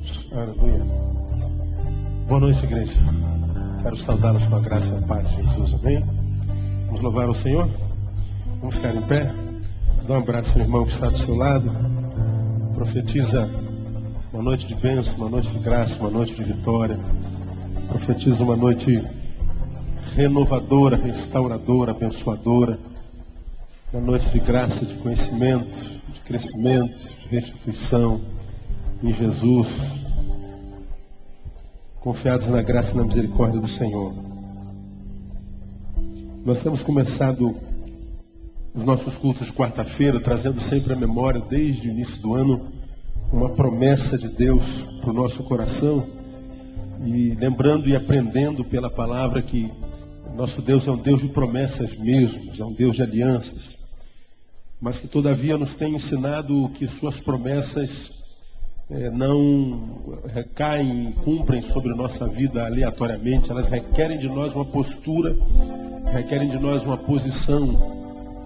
Jesus. Aleluia. Boa noite, igreja. Quero saudá-los com a graça e a paz de Jesus. Amém? Vamos louvar o Senhor? Vamos ficar em pé? Dá um abraço ao irmão que está do seu lado. Profetiza uma noite de bênção, uma noite de graça, uma noite de vitória. Profetiza uma noite renovadora, restauradora, abençoadora. Uma noite de graça, de conhecimento, de crescimento, de restituição em Jesus. Confiados na graça e na misericórdia do Senhor. Nós temos começado os nossos cultos de quarta-feira, trazendo sempre à memória, desde o início do ano, uma promessa de Deus para o nosso coração. E lembrando e aprendendo pela palavra que nosso Deus é um Deus de promessas mesmo, é um Deus de alianças. Mas que todavia nos tem ensinado que suas promessas não recaem e cumprem sobre nossa vida aleatoriamente. Elas requerem de nós uma postura, requerem de nós uma posição,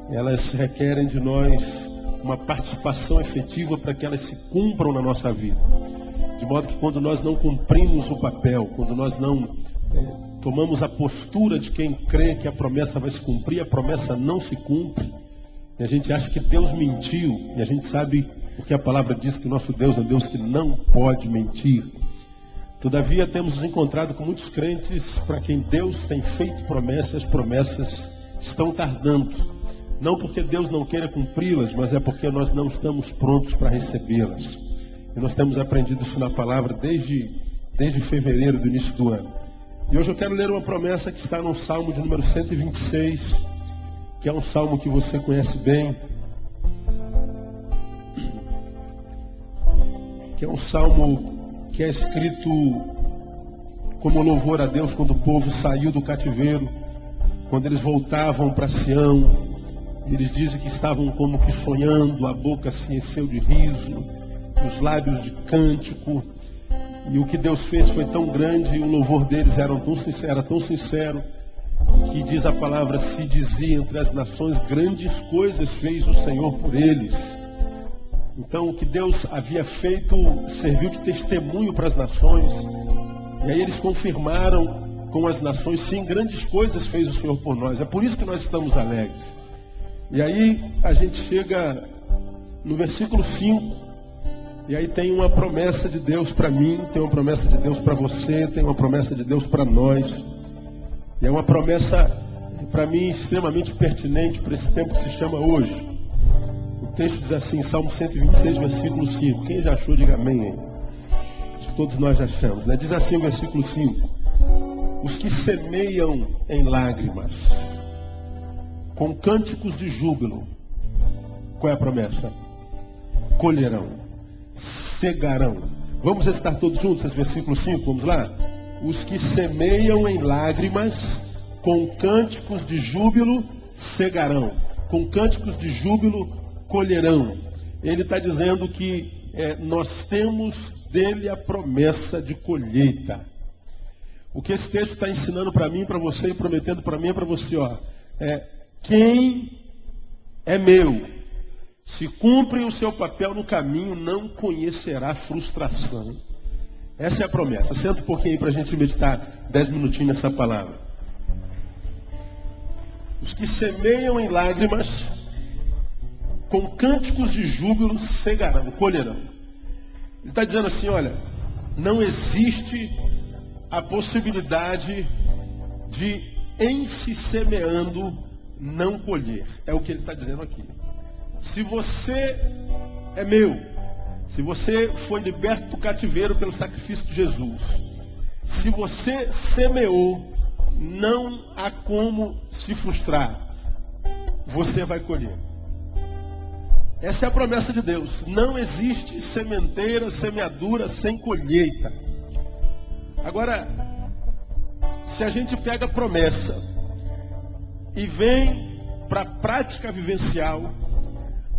elas requerem de nós uma participação efetiva para que elas se cumpram na nossa vida. De modo que quando nós não cumprimos o papel, quando nós não tomamos a postura de quem crê que a promessa vai se cumprir, a promessa não se cumpre, e a gente acha que Deus mentiu, e a gente sabe porque a palavra diz que o nosso Deus é um Deus que não pode mentir. Todavia temos nos encontrado com muitos crentes para quem Deus tem feito promessas, as promessas estão tardando. Não porque Deus não queira cumpri-las, mas é porque nós não estamos prontos para recebê-las. E nós temos aprendido isso na palavra desde fevereiro do início do ano. E hoje eu quero ler uma promessa que está no Salmo de número 126, que é um salmo que você conhece bem. Que é um salmo que é escrito como louvor a Deus quando o povo saiu do cativeiro, quando eles voltavam para Sião. Eles dizem que estavam como que sonhando, a boca se encheu de riso, os lábios de cântico. E o que Deus fez foi tão grande, e o louvor deles era tão sincero, que diz a palavra, se dizia entre as nações, grandes coisas fez o Senhor por eles. Então o que Deus havia feito serviu de testemunho para as nações. E aí eles confirmaram com as nações, sim, grandes coisas fez o Senhor por nós. É por isso que nós estamos alegres. E aí a gente chega no versículo 5. E aí tem uma promessa de Deus para mim, tem uma promessa de Deus para você, tem uma promessa de Deus para nós. E é uma promessa, para mim, extremamente pertinente para esse tempo que se chama hoje. O texto diz assim, Salmo 126, versículo 5. Quem já achou, diga amém aí. Acho que todos nós já achamos, né? Diz assim o versículo 5. Os que semeiam em lágrimas, com cânticos de júbilo, qual é a promessa? Colherão, cegarão. Vamos recitar todos juntos esse versículo 5, vamos lá? Os que semeiam em lágrimas, com cânticos de júbilo, cegarão. Com cânticos de júbilo, colherão. Ele está dizendo que nós temos dele a promessa de colheita. O que esse texto está ensinando para mim, para você, e prometendo para mim e para você, quem é meu, se cumpre o seu papel no caminho, não conhecerá frustração. Essa é a promessa. Senta um pouquinho aí para a gente meditar 10 minutinhos nessa palavra. Os que semeiam em lágrimas, com cânticos de júbilo, cegarão, colherão. Ele está dizendo assim, olha, não existe a possibilidade de, em se semeando, não colher. É o que ele está dizendo aqui. Se você é meu, se você foi liberto do cativeiro pelo sacrifício de Jesus, se você semeou, não há como se frustrar. Você vai colher. Essa é a promessa de Deus. Não existe sementeira, semeadura sem colheita. Agora, se a gente pega a promessa e vem para a prática vivencial,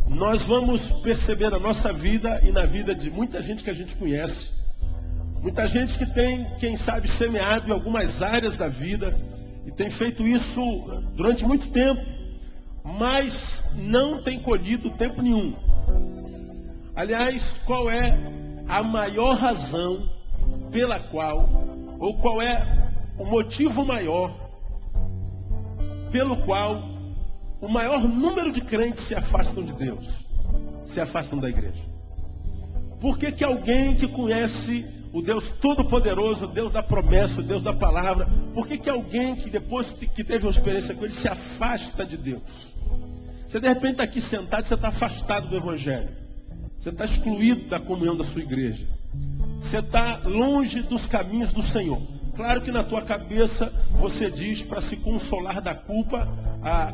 nós vamos perceber na nossa vida e na vida de muita gente que a gente conhece, muita gente que tem, quem sabe, semeado em algumas áreas da vida e tem feito isso durante muito tempo, mas não tem colhido tempo nenhum. Aliás, qual é a maior razão pela qual, ou qual é o motivo maior pelo qual o maior número de crentes se afastam de Deus, se afastam da igreja? Por que que alguém que conhece o Deus Todo-Poderoso, o Deus da promessa, o Deus da palavra, por que que alguém que depois que teve uma experiência com ele se afasta de Deus? Você de repente está aqui sentado, você está afastado do Evangelho. Você está excluído da comunhão da sua igreja. Você está longe dos caminhos do Senhor. Claro que na tua cabeça você diz, para se consolar da culpa,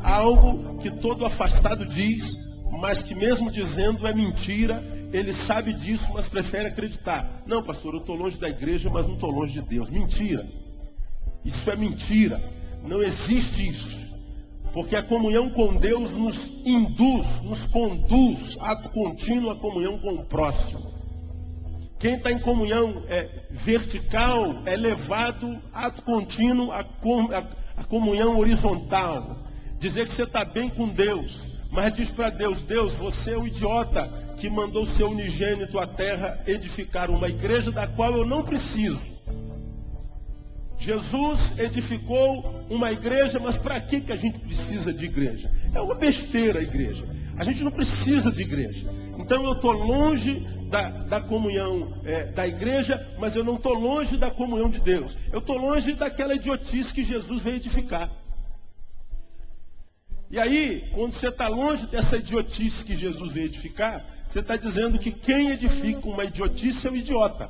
algo que todo afastado diz, mas que mesmo dizendo é mentira. Ele sabe disso, mas prefere acreditar. Não, pastor, eu estou longe da igreja, mas não estou longe de Deus. Mentira. Isso é mentira. Não existe isso. Porque a comunhão com Deus nos induz, nos conduz, ato contínuo, à comunhão com o próximo. Quem está em comunhão vertical é levado, ato contínuo, à comunhão horizontal. Dizer que você está bem com Deus, mas diz para Deus, Deus, você é o idiota que mandou seu unigênito à terra edificar uma igreja da qual eu não preciso. Jesus edificou uma igreja, mas para que a gente precisa de igreja? É uma besteira a igreja. A gente não precisa de igreja. Então eu estou longe da comunhão da igreja, mas eu não estou longe da comunhão de Deus. Eu estou longe daquela idiotice que Jesus veio edificar. E aí, quando você está longe dessa idiotice que Jesus veio edificar, você está dizendo que quem edifica uma idiotice é o idiota.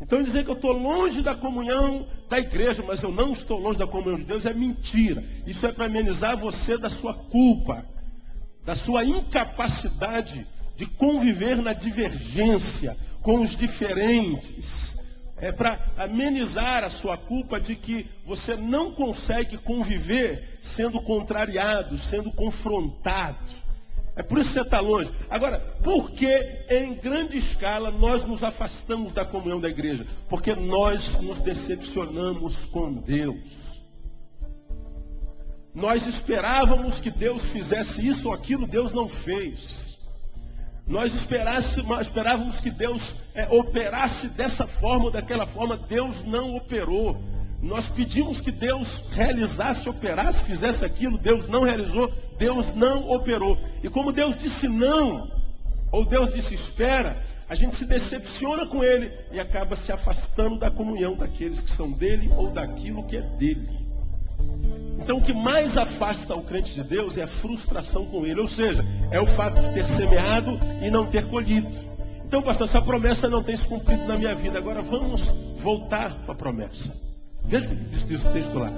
Então dizer que eu estou longe da comunhão da igreja, mas eu não estou longe da comunhão de Deus, é mentira. Isso é para amenizar você da sua culpa, da sua incapacidade de conviver na divergência com os diferentes. É para amenizar a sua culpa de que você não consegue conviver sendo contrariado, sendo confrontado. É por isso que você está longe. Agora, por que em grande escala nós nos afastamos da comunhão da igreja? Porque nós nos decepcionamos com Deus. Nós esperávamos que Deus fizesse isso ou aquilo, Deus não fez. Nós esperávamos que Deus operasse dessa forma ou daquela forma, Deus não operou. Nós pedimos que Deus realizasse, operasse, fizesse aquilo, Deus não realizou, Deus não operou. E como Deus disse não, ou Deus disse espera, a gente se decepciona com Ele e acaba se afastando da comunhão daqueles que são dele ou daquilo que é dele. Então o que mais afasta o crente de Deus é a frustração com Ele, ou seja, é o fato de ter semeado e não ter colhido. Então, pastor, essa promessa não tem se cumprido na minha vida. Agora vamos voltar para a promessa. Veja o que diz o texto lá.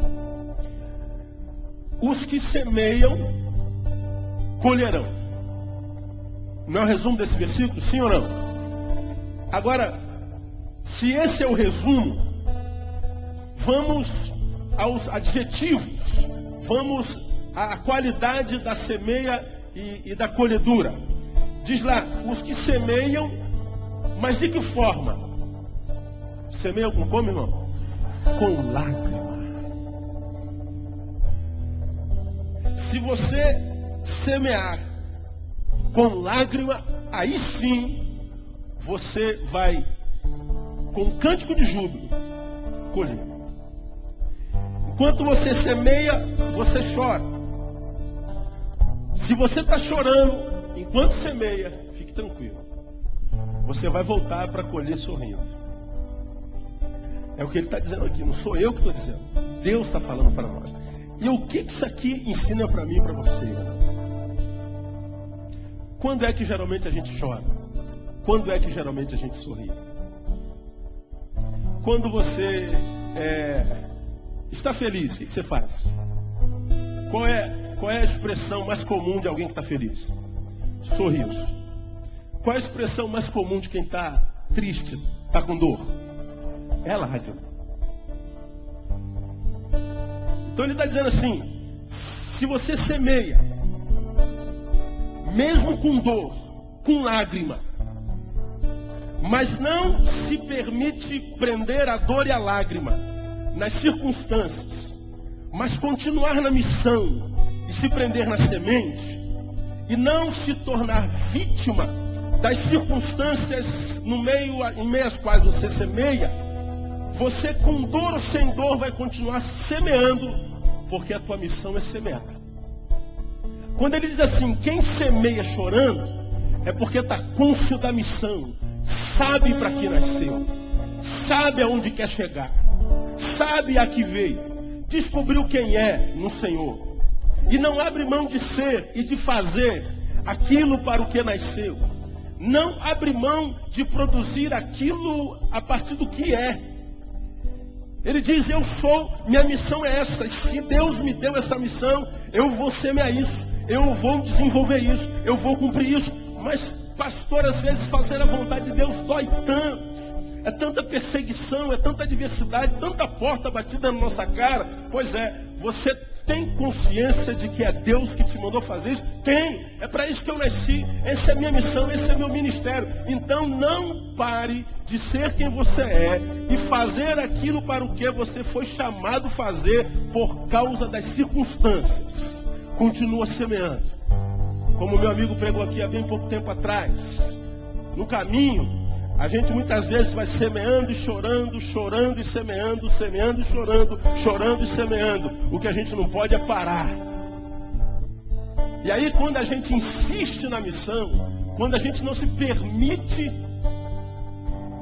Os que semeiam, colherão. Não é o resumo desse versículo? Sim ou não? Agora, se esse é o resumo, vamos aos adjetivos. Vamos à qualidade da semeia e da colhedura. Diz lá, os que semeiam, mas de que forma? Semeiam com como, irmão? Com lágrima. Se você semear com lágrima, aí sim você vai, com um cântico de júbilo, colher. Enquanto você semeia, você chora. Se você está chorando enquanto semeia, fique tranquilo. Você vai voltar para colher sorrindo. É o que ele está dizendo aqui, não sou eu que estou dizendo. Deus está falando para nós. E o que isso aqui ensina para mim e para você? Quando é que geralmente a gente chora? Quando é que geralmente a gente sorri? Quando você está feliz, o que você faz? Qual é a expressão mais comum de alguém que está feliz? Sorriso. Qual é a expressão mais comum de quem está triste, está com dor? É lágrima. Então ele está dizendo assim, se você semeia, mesmo com dor, com lágrima, mas não se permite prender a dor e a lágrima nas circunstâncias, mas continuar na missão e se prender na semente, e não se tornar vítima das circunstâncias em meio às quais você semeia, você com dor ou sem dor vai continuar semeando, porque a tua missão é semear. Quando ele diz assim, quem semeia chorando, é porque está cônscio da missão, sabe para que nasceu, sabe aonde quer chegar, sabe a que veio, descobriu quem é no Senhor, e não abre mão de ser e de fazer aquilo para o que nasceu. Não abre mão de produzir aquilo a partir do que é. Ele diz, eu sou, minha missão é essa. E se Deus me deu essa missão, eu vou semear isso. Eu vou desenvolver isso. Eu vou cumprir isso. Mas, pastor, às vezes fazer a vontade de Deus dói tanto. É tanta perseguição, é tanta adversidade, tanta porta batida na nossa cara. Pois é, você tem consciência de que é Deus que te mandou fazer isso? Tem. É para isso que eu nasci. Essa é a minha missão, esse é meu ministério. Então não pare de ser quem você é e fazer aquilo para o que você foi chamado a fazer por causa das circunstâncias. Continua semeando. Como meu amigo pregou aqui há bem pouco tempo atrás. No caminho, a gente muitas vezes vai semeando e chorando, chorando e semeando, semeando e chorando, chorando e semeando. O que a gente não pode é parar. E aí quando a gente insiste na missão, quando a gente não se permite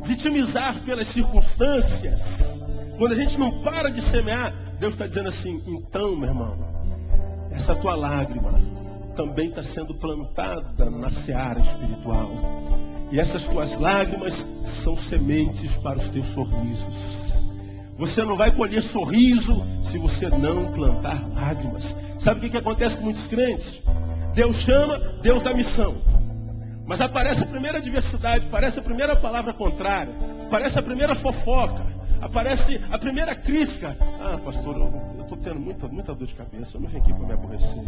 vitimizar pelas circunstâncias, quando a gente não para de semear, Deus está dizendo assim, então, meu irmão, essa tua lágrima também está sendo plantada na seara espiritual. E essas tuas lágrimas são sementes para os teus sorrisos. Você não vai colher sorriso se você não plantar lágrimas. Sabe o que acontece com muitos crentes? Deus chama, Deus dá missão. Mas aparece a primeira adversidade, aparece a primeira palavra contrária, aparece a primeira fofoca, aparece a primeira crítica. Ah, pastor, eu estou tendo muita dor de cabeça, eu não vim aqui para me aborrecer.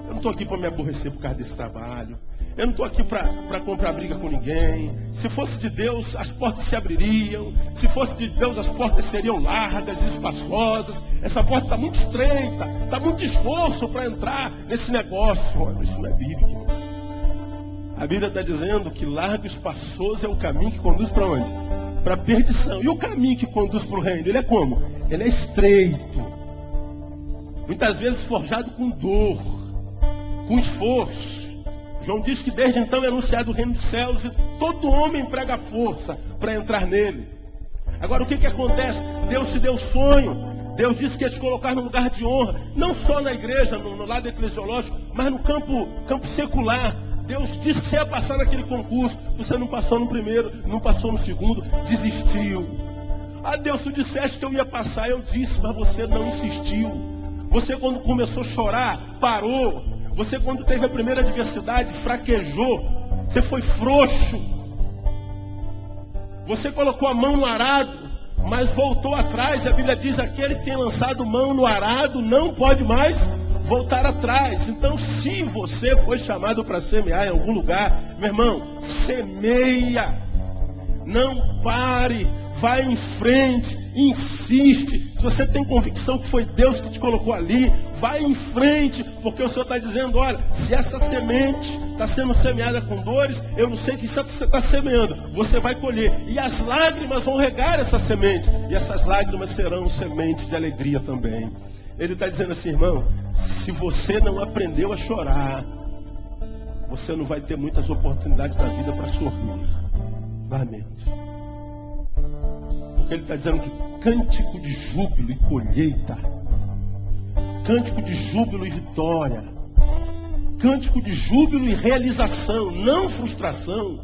Eu não estou aqui para me aborrecer por causa desse trabalho. Eu não estou aqui para comprar briga com ninguém. Se fosse de Deus, as portas se abririam. Se fosse de Deus, as portas seriam largas e espaçosas. Essa porta está muito estreita. Está muito esforço para entrar nesse negócio. Olha, isso não é bíblico. A Bíblia está dizendo que largo e espaçoso é o caminho que conduz para onde? Para a perdição. E o caminho que conduz para o reino? Ele é como? Ele é estreito. Muitas vezes forjado com dor, com esforço. João diz que desde então é anunciado o reino dos céus e todo homem prega força para entrar nele. Agora o que acontece? Deus te deu sonho. Deus disse que ia te colocar no lugar de honra. Não só na igreja, no lado eclesiológico, mas no campo secular. Deus disse que você ia passar naquele concurso. Você não passou no primeiro, não passou no segundo, desistiu. Ah, Deus, tu disseste que eu ia passar. Eu disse, mas você não insistiu. Você quando começou a chorar, parou. Você quando teve a primeira adversidade, fraquejou. Você foi frouxo. Você colocou a mão no arado, mas voltou atrás. A Bíblia diz, aquele que tem lançado mão no arado não pode mais voltar atrás. Então, se você foi chamado para semear em algum lugar, meu irmão, semeia. Não pare. Vai em frente, insiste. Se você tem convicção que foi Deus que te colocou ali, vai em frente, porque o Senhor está dizendo, olha, se essa semente está sendo semeada com dores, eu não sei que você está semeando, você vai colher. E as lágrimas vão regar essa semente, e essas lágrimas serão sementes de alegria também. Ele está dizendo assim, irmão, se você não aprendeu a chorar, você não vai ter muitas oportunidades na vida para sorrir. Lamento. Porque ele está dizendo que cântico de júbilo e colheita, cântico de júbilo e vitória, cântico de júbilo e realização, não frustração,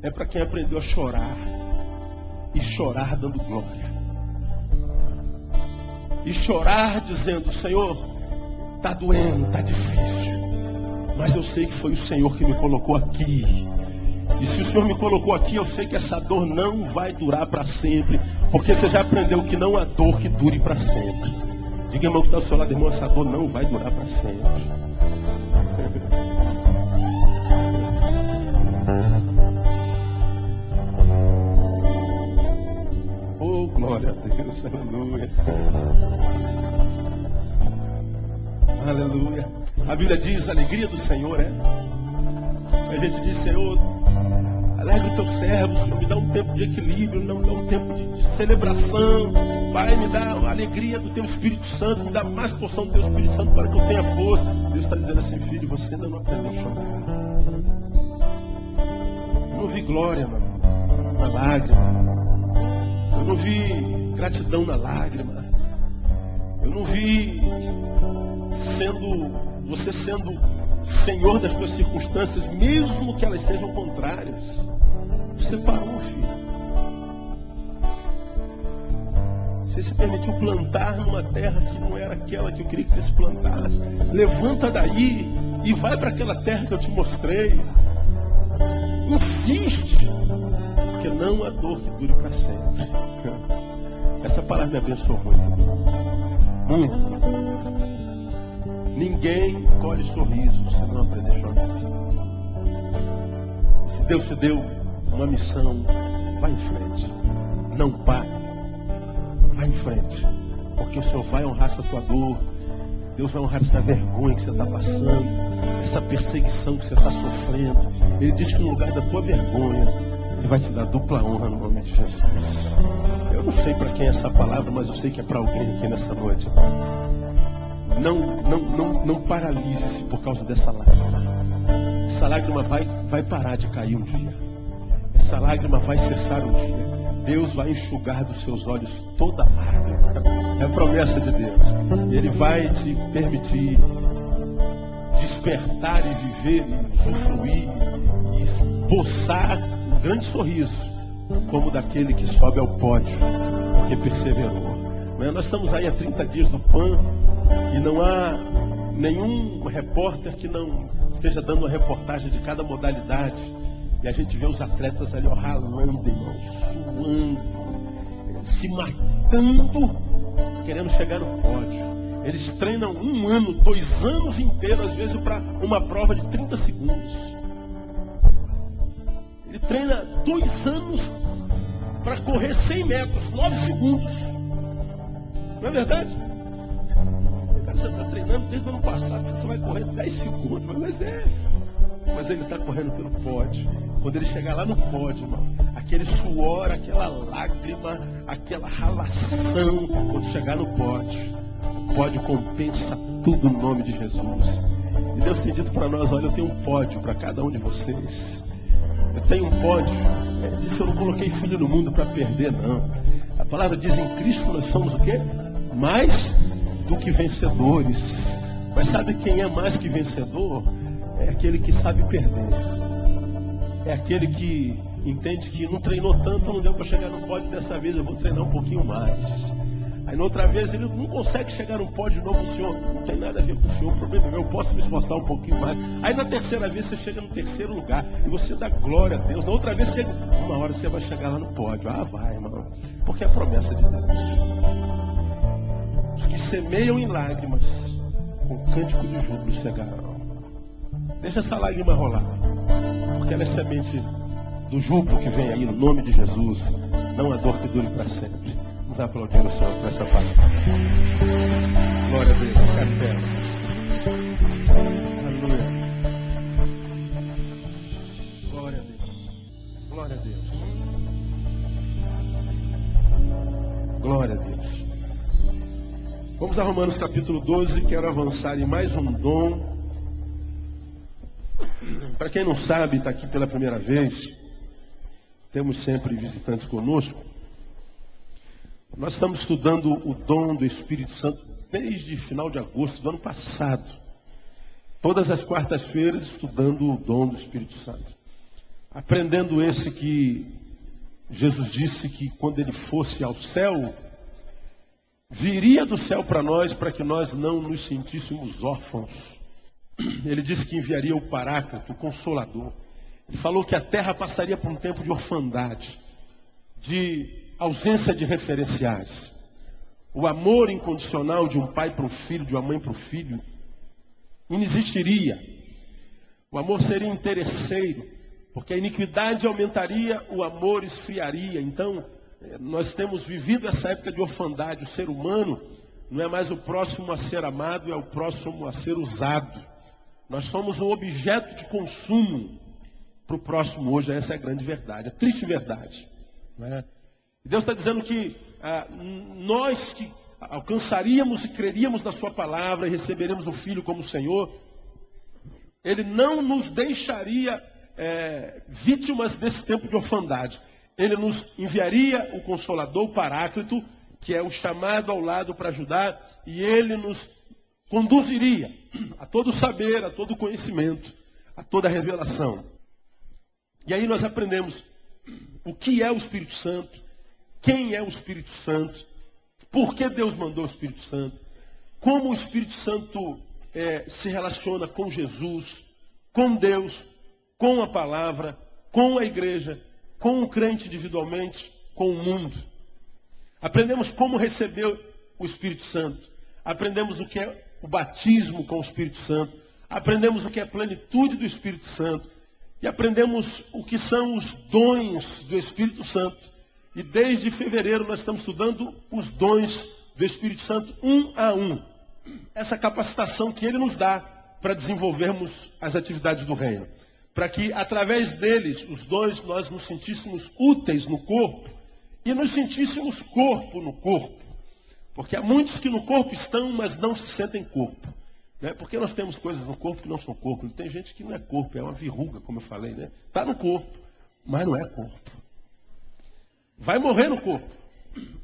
é para quem aprendeu a chorar, e chorar dando glória, e chorar dizendo, Senhor, está doendo, está difícil, mas eu sei que foi o Senhor que me colocou aqui. E se o Senhor me colocou aqui, eu sei que essa dor não vai durar para sempre. Porque você já aprendeu que não há dor que dure para sempre. Diga, irmão, que está ao seu lado, irmão, essa dor não vai durar para sempre. Oh, glória a Deus, aleluia. Aleluia. A Bíblia diz, a alegria do Senhor é A gente diz, Senhor, alegra o teu servo, Senhor, me dá um tempo de equilíbrio, me dá um tempo de celebração. Pai, me dá a alegria do teu Espírito Santo, me dá mais porção do teu Espírito Santo para que eu tenha força. Deus está dizendo assim, filho, você ainda não aprendeu a chorar. Eu não vi glória na lágrima. Eu não vi gratidão na lágrima. Eu não vi você sendo Senhor das tuas circunstâncias, mesmo que elas sejam contrárias. Você parou, filho. Você se permitiu plantar numa terra que não era aquela que eu queria que você se plantasse. Levanta daí e vai para aquela terra que eu te mostrei. Insiste, porque não há dor que dure para sempre. Essa palavra me abençoou muito. Ninguém colhe sorrisos se não aprender a chorar. Se Deus te deu uma missão, vá em frente. Não pare. Vai em frente, porque o Senhor vai honrar essa tua dor. Deus vai honrar essa vergonha que você está passando, essa perseguição que você está sofrendo. Ele diz que no lugar da tua vergonha, Ele vai te dar dupla honra no nome de Jesus. Eu não sei para quem é essa palavra, mas eu sei que é para alguém aqui nessa noite. Não paralise-se por causa dessa lágrima. Essa lágrima vai parar de cair um dia. Essa lágrima vai cessar um dia. Deus vai enxugar dos seus olhos toda lágrima. É a promessa de Deus. Ele vai te permitir despertar e viver, e usufruir, e esboçar um grande sorriso, como daquele que sobe ao pódio, porque perseverou. Nós estamos aí há 30 dias do PAN, e não há nenhum repórter que não esteja dando uma reportagem de cada modalidade. E a gente vê os atletas ali ralando, irmãos, suando, se matando, querendo chegar no pódio. Eles treinam 1 ano, 2 anos inteiros, às vezes para uma prova de 30 segundos. Ele treina 2 anos para correr 100 metros, 9 segundos. Não é verdade? Você está treinando desde o ano passado, você só vai correr 10 segundos, mas ele está correndo pelo pódio. Quando ele chegar lá no pódio, irmão, aquele suor, aquela lágrima, aquela ralação, quando chegar no pódio, o pódio compensa tudo no nome de Jesus. E Deus tem dito para nós, olha, eu tenho um pódio para cada um de vocês. Eu tenho um pódio. Ele disse, eu não coloquei filho no mundo para perder, não. A palavra diz, em Cristo nós somos o quê? Mais do que vencedores. Mas sabe quem é mais que vencedor? É aquele que sabe perder. É aquele que entende que não treinou tanto, não deu para chegar no pódio dessa vez, eu vou treinar um pouquinho mais. Aí na outra vez ele não consegue chegar no pódio de novo, o senhor, não tem nada a ver com o senhor, o problema é meu, eu posso me esforçar um pouquinho mais. Aí na terceira vez você chega no terceiro lugar e você dá glória a Deus. Na outra vez chega, uma hora você vai chegar lá no pódio. Ah, vai, irmão, porque é a promessa de Deus. Os que semeiam em lágrimas, com cântico de júbilo cegarão. Deixa essa lágrima rolar, porque ela é semente do júbilo que vem aí no nome de Jesus. Não há dor que dure para sempre. Vamos aplaudir o Senhor por essa palavra. Glória a Deus. Fica de pé. Aleluia. Glória a Deus. Glória a Deus. Glória a Deus. Vamos a Romanos capítulo 12. Quero avançar em mais um dom. Para quem não sabe, está aqui pela primeira vez, temos sempre visitantes conosco. Nós estamos estudando o dom do Espírito Santo desde final de agosto do ano passado. Todas as quartas-feiras estudando o dom do Espírito Santo. Aprendendo esse que Jesus disse que quando ele fosse ao céu, viria do céu para nós, para que nós não nos sentíssemos órfãos. Ele disse que enviaria o Paráclito, o Consolador. Ele falou que a terra passaria por um tempo de orfandade, de ausência de referenciais. O amor incondicional de um pai para um filho, de uma mãe para o filho, não existiria. O amor seria interesseiro, porque a iniquidade aumentaria, o amor esfriaria. Então, nós temos vivido essa época de orfandade. O ser humano não é mais o próximo a ser amado, é o próximo a ser usado. Nós somos um objeto de consumo. para o próximo hoje. Essa é a grande verdade, a triste verdade. Não é? Deus está dizendo que nós que alcançaríamos e creríamos na sua palavra e receberemos o Filho como Senhor, Ele não nos deixaria vítimas desse tempo de orfandade. Ele nos enviaria o Consolador, o Paráclito, que é o chamado ao lado para ajudar, e Ele nos conduziria a todo saber, a todo conhecimento, a toda revelação. E aí nós aprendemos o que é o Espírito Santo, quem é o Espírito Santo, por que Deus mandou o Espírito Santo, como o Espírito Santo se relaciona com Jesus, com Deus, com a palavra, com a igreja, com o crente individualmente, com o mundo. Aprendemos como receber o Espírito Santo, aprendemos o que é o batismo com o Espírito Santo, aprendemos o que é a plenitude do Espírito Santo, e aprendemos o que são os dons do Espírito Santo. E desde fevereiro nós estamos estudando os dons do Espírito Santo um a um. Essa capacitação que Ele nos dá para desenvolvermos as atividades do reino. Para que através deles, os dons, nós nos sentíssemos úteis no corpo e nos sentíssemos corpo no corpo. Porque há muitos que no corpo estão, mas não se sentem corpo. Né? Porque nós temos coisas no corpo que não são corpo. Tem gente que não é corpo, é uma verruga, como eu falei. Né? Está no corpo, mas não é corpo. Vai morrer no corpo,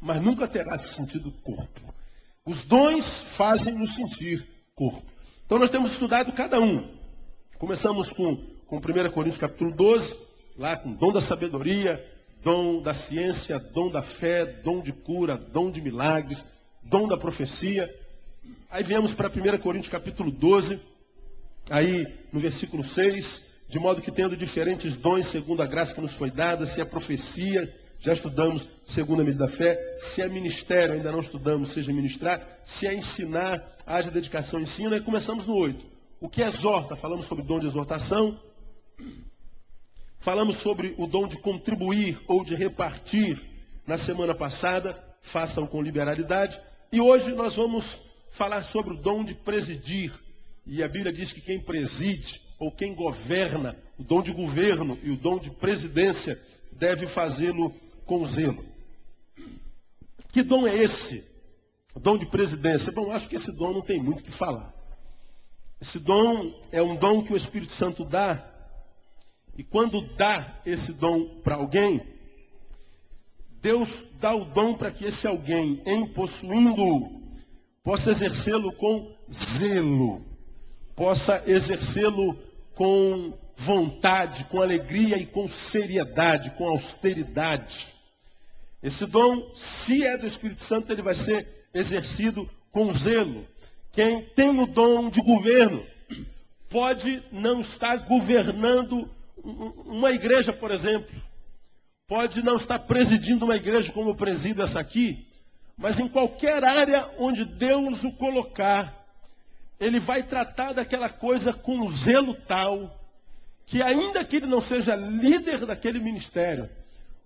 mas nunca terá esse sentido corpo. Os dons fazem nos sentir corpo. Então nós temos estudado cada um. Começamos com 1 Coríntios capítulo 12, lá com dom da sabedoria, dom da ciência, dom da fé, dom de cura, dom de milagres, dom da profecia. Aí viemos para 1 Coríntios capítulo 12, aí no versículo 6, de modo que tendo diferentes dons segundo a graça que nos foi dada, se é profecia, já estudamos segundo a medida da fé, se é ministério, ainda não estudamos, seja ministrar, se é ensinar, haja dedicação ao ensino. Aí começamos no 8. O que exorta? Falamos sobre o dom de exortação, falamos sobre o dom de contribuir ou de repartir na semana passada, façam com liberalidade, e hoje nós vamos falar sobre o dom de presidir, e a Bíblia diz que quem preside, ou quem governa, o dom de governo e o dom de presidência, deve fazê-lo com zelo. Que dom é esse? O dom de presidência. Bom, acho que esse dom não tem muito o que falar. Esse dom é um dom que o Espírito Santo dá, e quando dá esse dom para alguém, Deus dá o dom para que esse alguém, em possuindo-o, possa exercê-lo com zelo, possa exercê-lo com vontade, com alegria e com seriedade, com austeridade. Esse dom, se é do Espírito Santo, ele vai ser exercido com zelo. Quem tem o dom de governo pode não estar governando uma igreja, por exemplo. Pode não estar presidindo uma igreja como eu presido essa aqui, mas em qualquer área onde Deus o colocar, ele vai tratar daquela coisa com zelo tal, que ainda que ele não seja líder daquele ministério,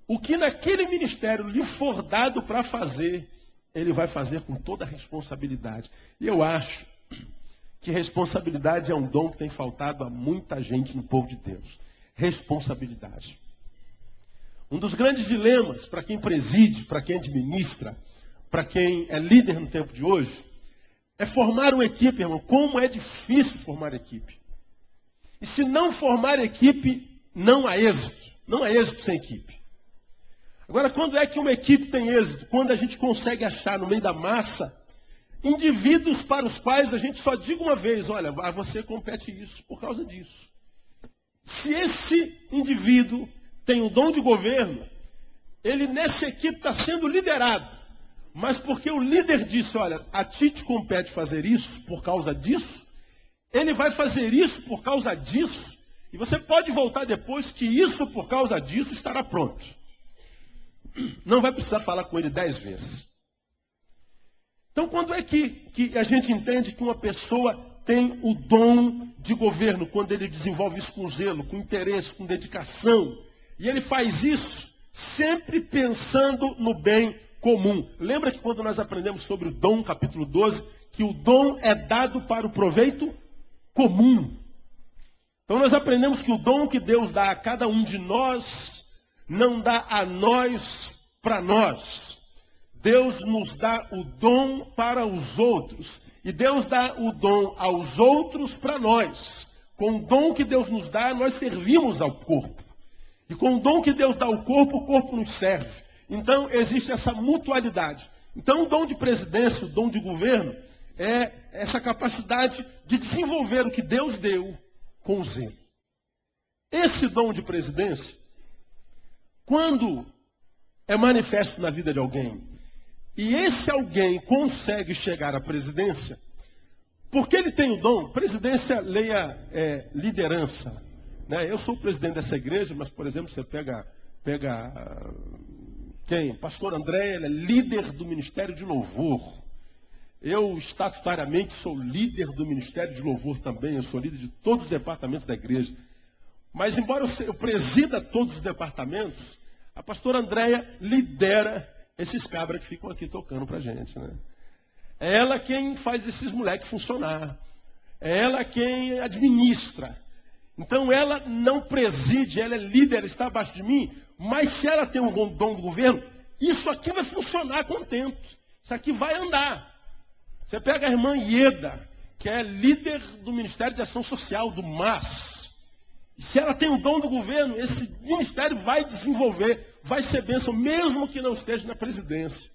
o que naquele ministério lhe for dado para fazer, ele vai fazer com toda a responsabilidade. E eu acho que responsabilidade é um dom que tem faltado a muita gente no povo de Deus. Responsabilidade. Um dos grandes dilemas para quem preside, para quem administra, para quem é líder no tempo de hoje, é formar uma equipe, irmão. Como é difícil formar equipe. E se não formar equipe, não há êxito. Não há êxito sem equipe. Agora, quando é que uma equipe tem êxito? Quando a gente consegue achar no meio da massa indivíduos para os quais a gente só diga uma vez, olha, você compete isso por causa disso. Se esse indivíduo tem o dom de governo, ele nessa equipe está sendo liderado. Mas porque o líder disse, olha, a ti te compete fazer isso por causa disso, ele vai fazer isso por causa disso, e você pode voltar depois que isso por causa disso estará pronto. Não vai precisar falar com ele 10 vezes. Então, quando é que a gente entende que uma pessoa tem o dom de governo? Quando ele desenvolve isso com zelo, com interesse, com dedicação. E ele faz isso sempre pensando no bem comum. Lembra que quando nós aprendemos sobre o dom, capítulo 12, que o dom é dado para o proveito comum. Então nós aprendemos que o dom que Deus dá a cada um de nós, não dá a nós para nós. Deus nos dá o dom para os outros. E Deus dá o dom aos outros para nós. Com o dom que Deus nos dá, nós servimos ao corpo. E com o dom que Deus dá ao corpo, o corpo nos serve. Então existe essa mutualidade. Então o dom de presidência, o dom de governo, é essa capacidade de desenvolver o que Deus deu com zelo. Esse dom de presidência, quando é manifesto na vida de alguém, e esse alguém consegue chegar à presidência, porque ele tem o dom, presidência, leia liderança. Né? Eu sou o presidente dessa igreja, mas, por exemplo, você pega quem? Pastor André, ele é líder do Ministério de Louvor. Eu, estatutariamente, sou líder do Ministério de Louvor também. Eu sou líder de todos os departamentos da igreja. Mas, embora eu presida todos os departamentos, a pastora Andréia lidera esses cabras que ficam aqui tocando pra gente. Né? É ela quem faz esses moleques funcionar. É ela quem administra. Então, ela não preside, ela é líder, ela está abaixo de mim. Mas se ela tem um dom do governo, isso aqui vai funcionar com o tempo. Isso aqui vai andar. Você pega a irmã Ieda, que é líder do Ministério de Ação Social, do MAS. Se ela tem o dom do governo, esse ministério vai desenvolver, vai ser bênção, mesmo que não esteja na presidência.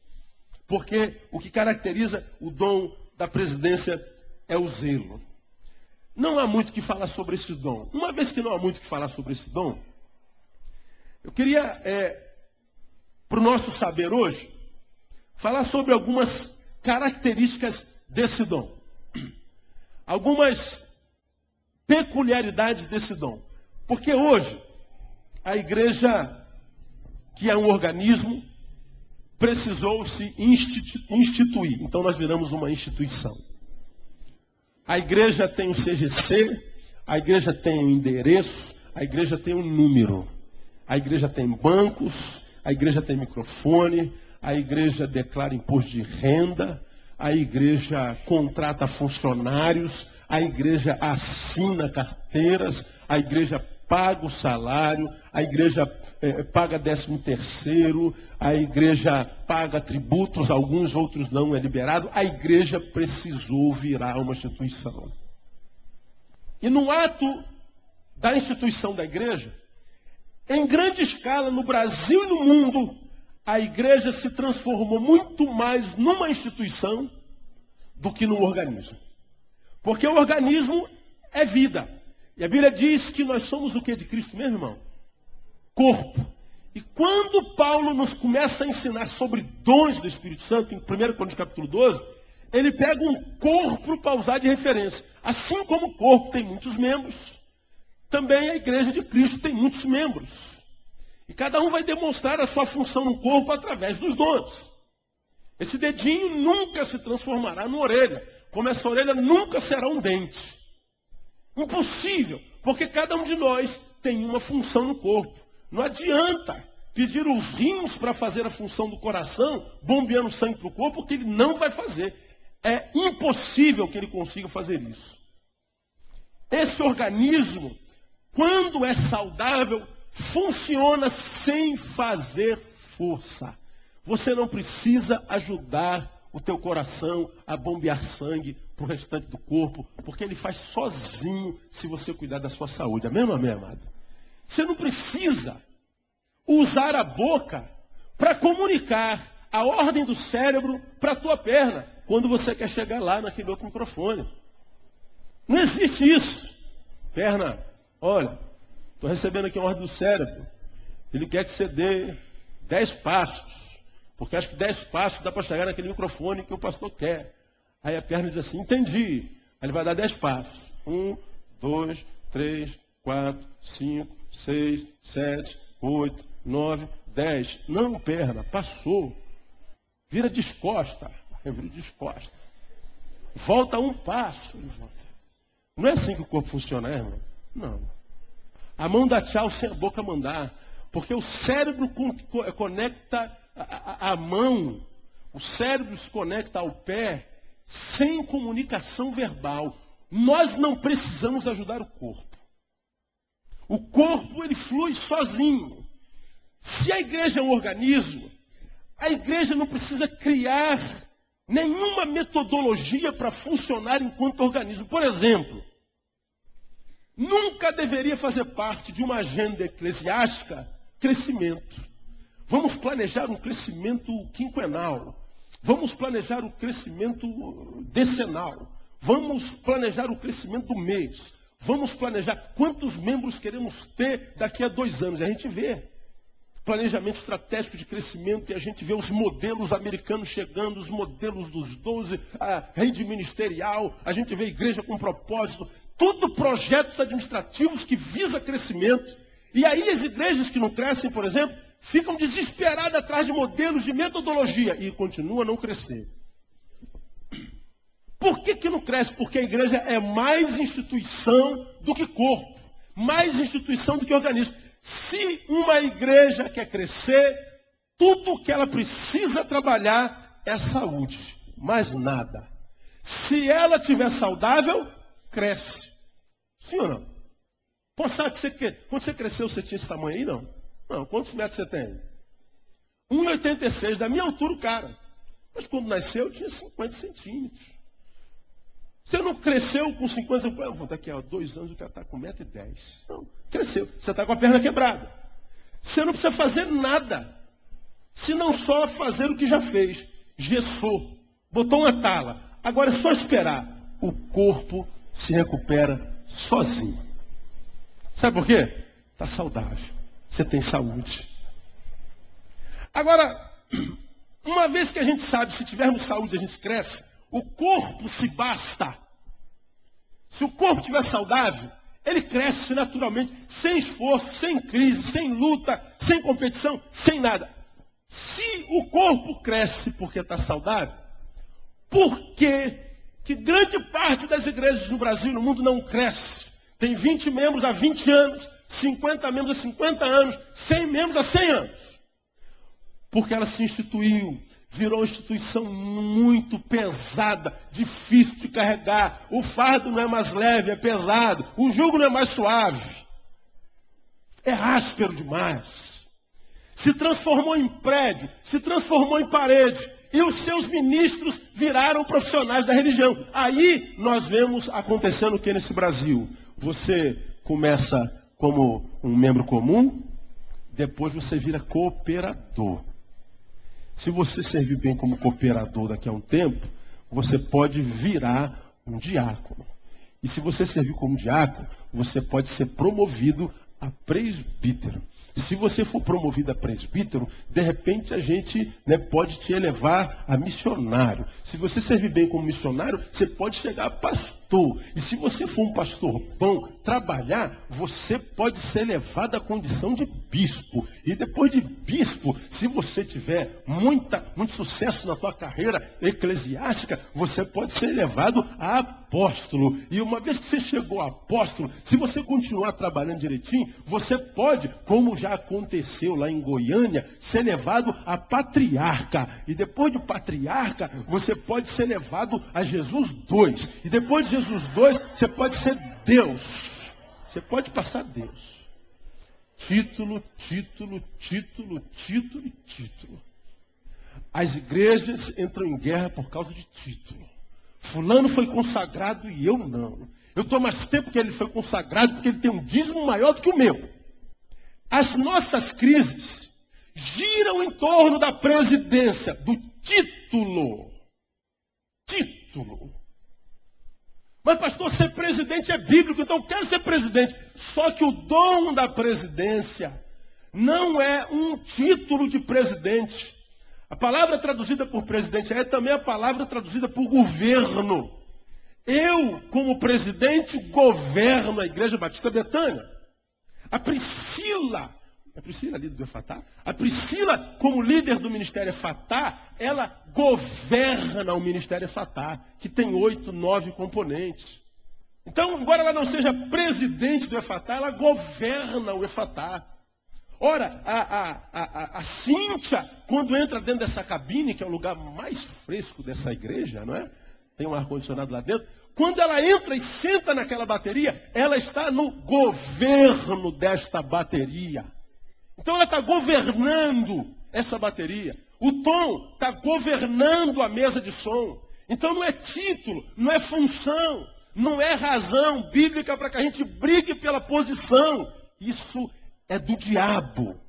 Porque o que caracteriza o dom da presidência é o zelo. Não há muito o que falar sobre esse dom. Uma vez que não há muito o que falar sobre esse dom, eu queria, para o nosso saber hoje, falar sobre algumas características desse dom. Algumas peculiaridades desse dom. Porque hoje, a igreja, que é um organismo, precisou se instituir. Então nós viramos uma instituição. A igreja tem um CGC, a igreja tem um endereço, a igreja tem um número. A igreja tem bancos, a igreja tem microfone, a igreja declara imposto de renda, a igreja contrata funcionários, a igreja assina carteiras, a igreja paga o salário, a igreja paga 13º, a igreja paga tributos, alguns outros não é liberado. A igreja precisou virar uma instituição. E no ato da instituição da igreja, em grande escala, no Brasil e no mundo, a igreja se transformou muito mais numa instituição do que num organismo. Porque o organismo é vida. E a Bíblia diz que nós somos o que de Cristo mesmo, irmão? Corpo. E quando Paulo nos começa a ensinar sobre dons do Espírito Santo, em 1 Coríntios capítulo 12, ele pega um corpo para usar de referência. Assim como o corpo tem muitos membros, também a igreja de Cristo tem muitos membros. E cada um vai demonstrar a sua função no corpo através dos dons. Esse dedinho nunca se transformará numa orelha, como essa orelha nunca será um dente. Impossível, porque cada um de nós tem uma função no corpo. Não adianta pedir os rins para fazer a função do coração, bombeando sangue para o corpo, porque ele não vai fazer. É impossível que ele consiga fazer isso. Esse organismo, quando é saudável, funciona sem fazer força. Você não precisa ajudar o teu coração a bombear sangue para o restante do corpo, porque ele faz sozinho se você cuidar da sua saúde. Amém ou amém, amado? Você não precisa usar a boca para comunicar a ordem do cérebro para a tua perna, quando você quer chegar lá naquele outro microfone. Não existe isso. Perna, olha, estou recebendo aqui uma ordem do cérebro. Ele quer que você dê 10 passos. Porque acho que 10 passos dá para chegar naquele microfone que o pastor quer. Aí a perna diz assim, entendi. Aí ele vai dar 10 passos. 1, 2, 3, 4, 5, 6, 7, 8, 9, 10. Não, perna, passou. Vira descosta. Vira descosta. Volta um passo. Não é assim que o corpo funciona, irmão? Não. A mão dá tchau sem a boca mandar. Porque o cérebro conecta a mão. O cérebro se conecta ao pé sem comunicação verbal. Nós não precisamos ajudar o corpo. O corpo, ele flui sozinho. Se a igreja é um organismo, a igreja não precisa criar nenhuma metodologia para funcionar enquanto organismo. Por exemplo, nunca deveria fazer parte de uma agenda eclesiástica crescimento. Vamos planejar um crescimento quinquenal. Vamos planejar o crescimento decenal. Vamos planejar o crescimento do mês. Vamos planejar quantos membros queremos ter daqui a 2 anos. A gente vê planejamento estratégico de crescimento e a gente vê os modelos americanos chegando, os modelos dos 12, a rede ministerial, a gente vê a igreja com propósito. Tudo projetos administrativos que visa crescimento. E aí as igrejas que não crescem, por exemplo, ficam desesperadas atrás de modelos de metodologia e continuam a não crescer. Por que não cresce? Porque a igreja é mais instituição do que corpo, mais instituição do que organismo. Se uma igreja quer crescer, tudo que ela precisa trabalhar é saúde, mais nada. Se ela estiver saudável, cresce. Sim ou não? Pensar que quando você cresceu, você tinha esse tamanho aí? Não. Não, quantos metros você tem? 1,86, da minha altura o cara. Mas quando nasceu, eu tinha 50 centímetros. Você não cresceu com 50 centímetros. Daqui a 2 anos o cara está com 1,10 m. Não, cresceu. Você está com a perna quebrada. Você não precisa fazer nada. Se não só fazer o que já fez. Gessou. Botou uma tala. Agora é só esperar. O corpo se recupera sozinho. Sabe por quê? Está saudável. Você tem saúde. Agora, uma vez que a gente sabe, se tivermos saúde, a gente cresce, o corpo se basta. Se o corpo estiver saudável, ele cresce naturalmente, sem esforço, sem crise, sem luta, sem competição, sem nada. Se o corpo cresce porque está saudável, por que grande parte das igrejas no Brasil e no mundo não cresce? Tem 20 membros há 20 anos, 50 membros há 50 anos, 100 membros há 100 anos. Porque ela se instituiu, virou uma instituição muito pesada, difícil de carregar. O fardo não é mais leve, é pesado. O jugo não é mais suave. É áspero demais. Se transformou em prédio, se transformou em parede. E os seus ministros viraram profissionais da religião. Aí nós vemos acontecendo o que nesse Brasil? Você começa como um membro comum, depois você vira cooperador. Se você servir bem como cooperador daqui a um tempo, você pode virar um diácono. E se você servir como diácono, você pode ser promovido a presbítero. E se você for promovido a presbítero, de repente a gente pode te elevar a missionário. Se você servir bem como missionário, você pode chegar a pastor. E se você for um pastor bom, trabalhar, você pode ser elevado à condição de bispo. E depois de bispo, se você tiver muito sucesso na tua carreira eclesiástica, você pode ser elevado a apóstolo. E uma vez que você chegou a apóstolo, se você continuar trabalhando direitinho, você pode, como já aconteceu lá em Goiânia, ser levado a patriarca. E depois de patriarca, você pode ser levado a Jesus 2. E depois de Jesus 2, você pode ser Deus. Você pode passar Deus. Título, título, título, título e título. As igrejas entram em guerra por causa de título. Fulano foi consagrado e eu não. Eu estou mais tempo que ele foi consagrado porque ele tem um dízimo maior do que o meu. As nossas crises giram em torno da presidência, do título. Título. Mas, pastor, ser presidente é bíblico, então eu quero ser presidente. Só que o dom da presidência não é um título de presidente. A palavra traduzida por presidente é também a palavra traduzida por governo. Eu, como presidente, governo a Igreja Batista Betânia. A Priscila ali do Efatá, a Priscila, como líder do Ministério Efatá, ela governa o Ministério Efatá, que tem 8, 9 componentes. Então, embora ela não seja presidente do Efatá, ela governa o Efatá. Ora, a Cíntia, quando entra dentro dessa cabine, que é o lugar mais fresco dessa igreja, não é? tem um ar-condicionado lá dentro. Quando ela entra e senta naquela bateria, ela está no governo desta bateria. Então ela está governando essa bateria. O Tom está governando a mesa de som. Então não é título, não é função, não é razão bíblica para que a gente brigue pela posição. Isso é do diabo.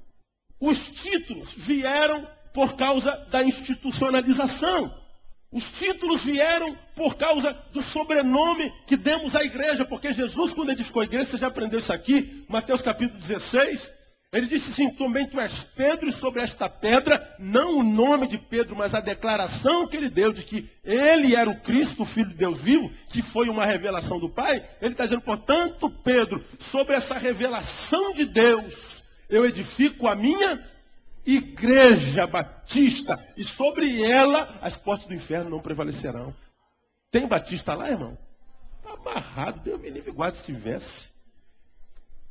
Os títulos vieram por causa da institucionalização. Os títulos vieram por causa do sobrenome que demos à igreja. Porque Jesus, quando ele diz com a igreja, você já aprendeu isso aqui, Mateus capítulo 16, ele disse assim: também tu és Pedro, e sobre esta pedra, não o nome de Pedro, mas a declaração que ele deu de que ele era o Cristo, o Filho de Deus vivo, que foi uma revelação do Pai. Ele está dizendo, portanto, Pedro, sobre essa revelação de Deus, eu edifico a minha igreja batista, e sobre ela as portas do inferno não prevalecerão. Tem batista lá, irmão? Está amarrado, Deus me livre, guarde se tivesse.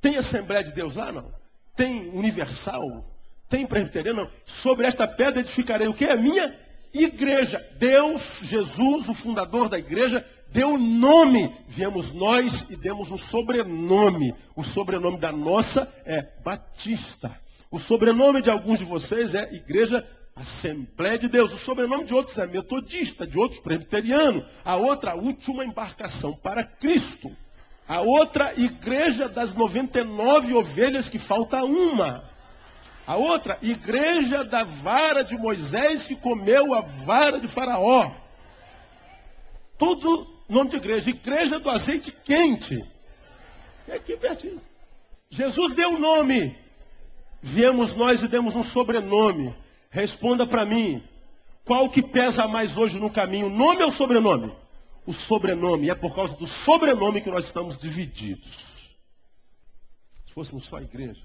Tem Assembleia de Deus lá, não? Tem Universal? Tem Presbiteriano? Não. Sobre esta pedra edificarei o que? A minha igreja. Deus, Jesus, o fundador da igreja, deu nome. Viemos nós e demos um sobrenome. O sobrenome da nossa é Batista. O sobrenome de alguns de vocês é Igreja Assembleia de Deus. O sobrenome de outros é Metodista, de outros Presbiteriano. A outra, a última embarcação para Cristo. A outra, Igreja das 99 ovelhas que falta uma. A outra, Igreja da vara de Moisés que comeu a vara de Faraó. Tudo nome de igreja. Igreja do azeite quente. É aqui pertinho. Jesus deu o nome. Viemos nós e demos um sobrenome. Responda para mim. Qual que pesa mais hoje no caminho? O nome ou o sobrenome? O sobrenome. E é por causa do sobrenome que nós estamos divididos. Se fôssemos só a igreja.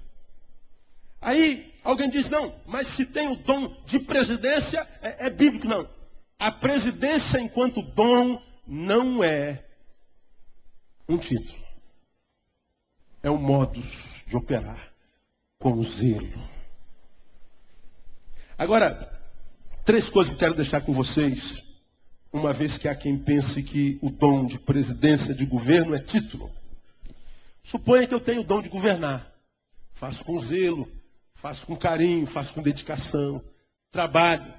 Aí alguém diz, não, mas se tem o dom de presidência, é bíblico. Não. A presidência enquanto dom não é um título. É um modus de operar com zelo. Agora, 3 coisas que eu quero deixar com vocês. Uma vez que há quem pense que o dom de presidência de governo é título. Suponha que eu tenho o dom de governar. Faço com zelo, faço com carinho, faço com dedicação, trabalho.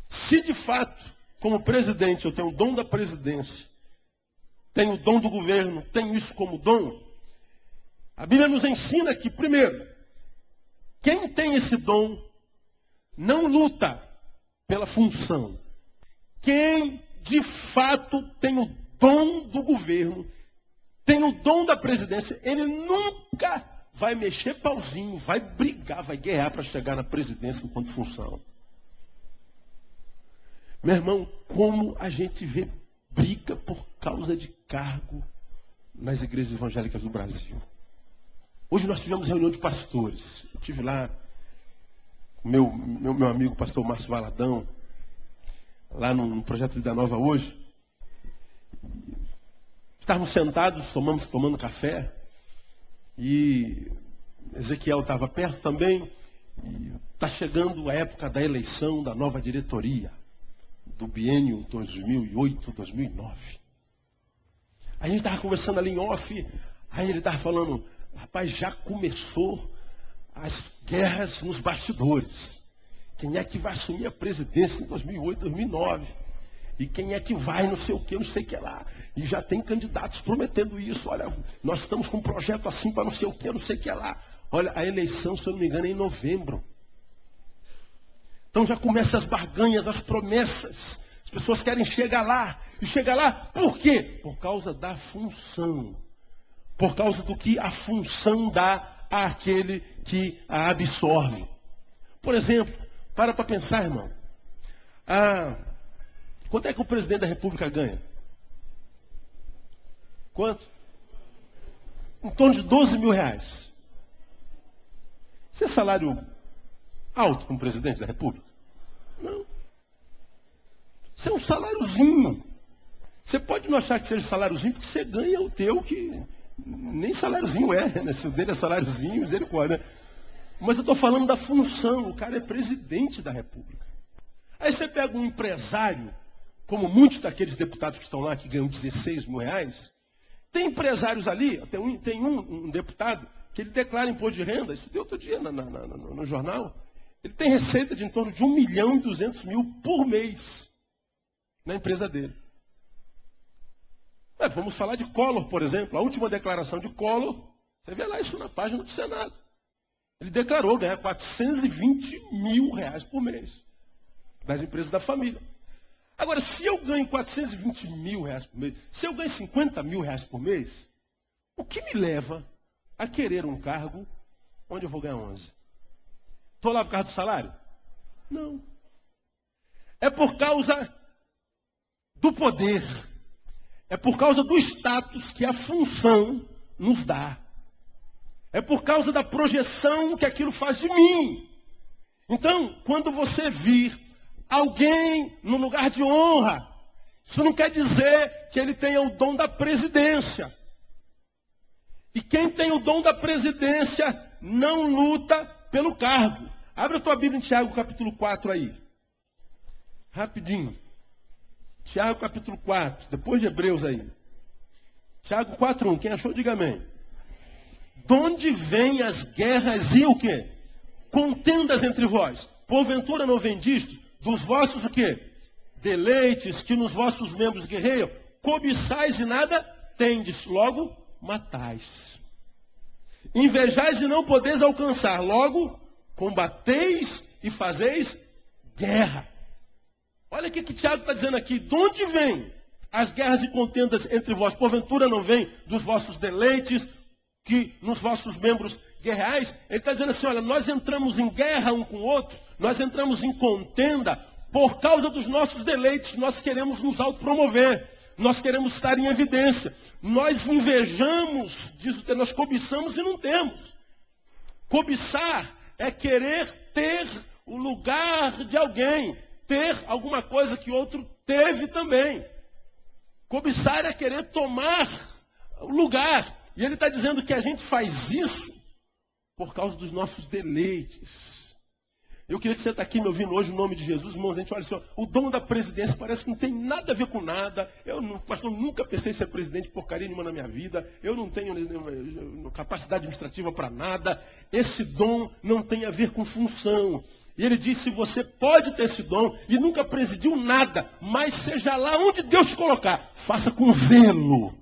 Se de fato, como presidente, eu tenho o dom da presidência, tenho o dom do governo, tenho isso como dom, a Bíblia nos ensina que, primeiro, quem tem esse dom não luta pela função. Quem de fato tem o dom do governo, tem o dom da presidência, ele nunca vai mexer pauzinho, vai brigar, vai guerrear para chegar na presidência enquanto função. Meu irmão, como a gente vê briga por causa de cargo nas igrejas evangélicas do Brasil. Hoje nós tivemos reunião de pastores. Eu estive lá, meu amigo pastor Márcio Valadão, lá no Projeto Vida Nova hoje. Estávamos sentados, tomando café, e Ezequiel estava perto também. Está chegando a época da eleição da nova diretoria, do biênio 2008-2009. A gente estava conversando ali em off, aí ele estava falando, rapaz, já começou as guerras nos bastidores. Quem é que vai assumir a presidência em 2008, 2009? E quem é que vai, não sei o que, não sei o que lá. E já tem candidatos prometendo isso. Olha, nós estamos com um projeto assim para não sei o que, não sei o que lá. Olha, a eleição, se eu não me engano, é em novembro. Então já começam as barganhas, as promessas. As pessoas querem chegar lá. E chegar lá por quê? Por causa da função. Por causa do que a função dá àquele que a absorve. Por exemplo, para pensar, irmão. Quanto é que o presidente da República ganha? Quanto? Em torno de 12 mil reais. Isso é salário alto para um presidente da República? Não. Isso é um saláriozinho. Você pode não achar que seja saláriozinho, porque você ganha o teu que nem saláriozinho é, né? Se o dele é saláriozinho, misericórdia. Mas eu estou falando da função. O cara é presidente da República. Aí você pega um empresário como muitos daqueles deputados que estão lá, que ganham 16 mil reais, tem empresários ali, tem um deputado que ele declara imposto de renda, isso deu outro dia no jornal, ele tem receita de em torno de 1.200.000 por mês na empresa dele. Vamos falar de Collor, por exemplo, a última declaração de Collor, você vê lá isso na página do Senado. Ele declarou ganhar 420 mil reais por mês das empresas da família. Agora, se eu ganho 420 mil reais por mês, se eu ganho 50 mil reais por mês, o que me leva a querer um cargo onde eu vou ganhar 11? Estou lá por causa do salário? Não. É por causa do poder. É por causa do status que a função nos dá. É por causa da projeção que aquilo faz de mim. Então, quando você vir alguém no lugar de honra, isso não quer dizer que ele tenha o dom da presidência. E quem tem o dom da presidência não luta pelo cargo. Abre a tua Bíblia em Tiago capítulo 4 aí. Rapidinho. Tiago capítulo 4, depois de Hebreus aí. Tiago 4:1, quem achou, diga amém. De onde vêm as guerras e o quê? Contendas entre vós. Porventura não vem disto? Dos vossos o quê? Deleites que nos vossos membros guerreiam. Cobiçais e nada tendes. Logo, matais. Invejais e não podeis alcançar. Logo, combateis e fazeis guerra. Olha o que Tiago está dizendo aqui. De onde vêm as guerras e contendas entre vós? Porventura não vem dos vossos deleites que nos vossos membros guerreais? Ele está dizendo assim, olha, nós entramos em guerra um com o outro, nós entramos em contenda por causa dos nossos deleites. Nós queremos nos autopromover, nós queremos estar em evidência. Nós invejamos, diz o que nós cobiçamos e não temos. Cobiçar é querer ter o lugar de alguém, ter alguma coisa que outro teve também. Cobiçar é querer tomar o lugar. E ele está dizendo que a gente faz isso por causa dos nossos deleites. Eu queria que você está aqui me ouvindo hoje, em nome de Jesus, irmãos. A gente olha assim, o dom da presidência parece que não tem nada a ver com nada. Pastor, nunca pensei em ser presidente porcaria nenhuma na minha vida. Eu não tenho capacidade administrativa para nada. Esse dom não tem a ver com função. E ele disse, você pode ter esse dom e nunca presidiu nada, mas seja lá onde Deus te colocar, faça com zelo.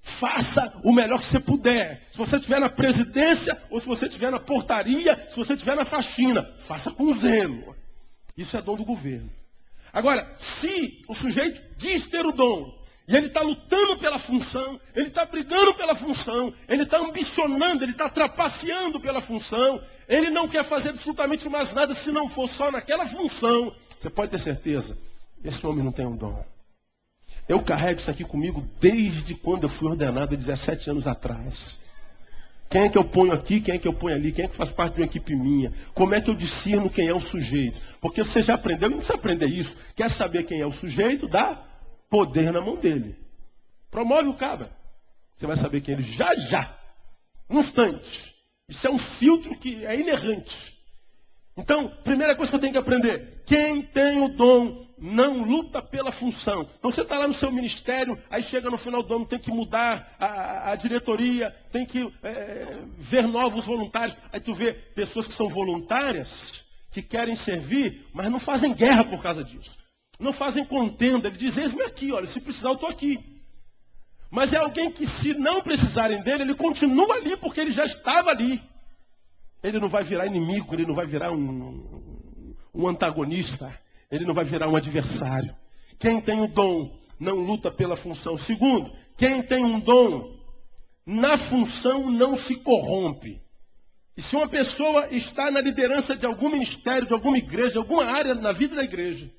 Faça o melhor que você puder. Se você estiver na presidência, ou se você estiver na portaria, se você estiver na faxina, faça com zelo. Isso é dom do governo. Agora, se o sujeito diz ter o dom, e ele está lutando pela função, ele está brigando pela função, ele está ambicionando, ele está trapaceando pela função, ele não quer fazer absolutamente mais nada se não for só naquela função, você pode ter certeza, esse homem não tem um dom. Eu carrego isso aqui comigo desde quando eu fui ordenado, 17 anos atrás. Quem é que eu ponho aqui, quem é que eu ponho ali, quem é que faz parte de uma equipe minha? Como é que eu discerno quem é o sujeito? Porque você já aprendeu, não precisa aprender isso. Quer saber quem é o sujeito? Dá poder na mão dele. Promove o cabra. Você vai saber quem ele já. Um instante. Isso é um filtro que é inerrante. Então, primeira coisa que eu tenho que aprender. Quem tem o dom não luta pela função. Então você está lá no seu ministério, aí chega no final do ano, tem que mudar a diretoria, tem que ver novos voluntários. Aí tu vê pessoas que são voluntárias, que querem servir, mas não fazem guerra por causa disso. Não fazem contenda. Ele diz, eis-me aqui, olha, se precisar eu estou aqui. Mas é alguém que, se não precisarem dele, ele continua ali, porque ele já estava ali. Ele não vai virar inimigo, ele não vai virar um antagonista, ele não vai virar um adversário. Quem tem o dom não luta pela função. Segundo, quem tem um dom, na função não se corrompe. E se uma pessoa está na liderança de algum ministério, de alguma igreja, de alguma área na vida da igreja,